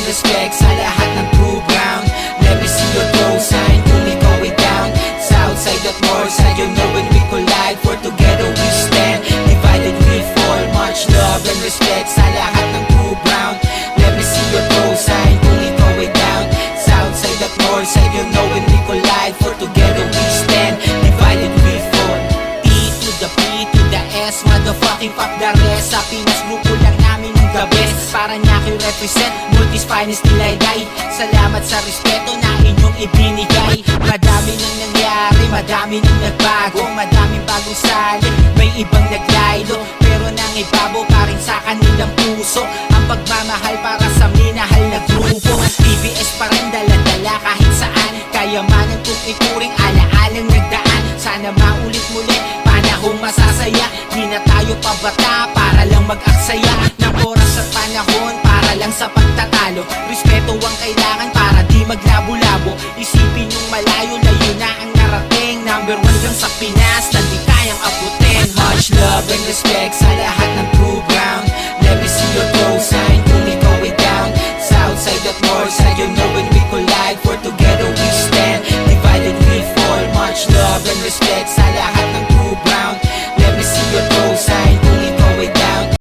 respect sa lahat ng true ground. Let me see your toe sign kung ikaw ay down. Southside at Northside, you know when we collide, for together we stand, divided we fall. Much love and respect sa lahat ng true ground. Let me see your toe sign kung ikaw ay down. Southside at Northside, you know when we collide, for together we stand, divided we fall. T to the P to the S, motherfucking fuck the rest. Sa Pinas grupo lang namin ang the best. Paranaque represent, Multis finest till I die. Salamat sa respeto na inyong ibinigay. Madami nang nangyari, madami nang nagbago, madaming bagong salin, may ibang naglaylo, pero nang ibabaw pa rin sa kanilang puso ang pagmamahal para sa minahal na grupo. TBS pa rin dala-dala kahit saan, kayamanan kung ituring alaalang nagdaan. Sana maulit muli, panahong masasaya. Di na tayo pabata para lang mag-aksaya ng oras at panahon para lang sa pagtatalo. Respeto ang kailangan para di maglabo-labo. Isipin yung malayo, layo na ang narating. Number 1 lang sa Pinas na di kayang abutin. Much love and respect sa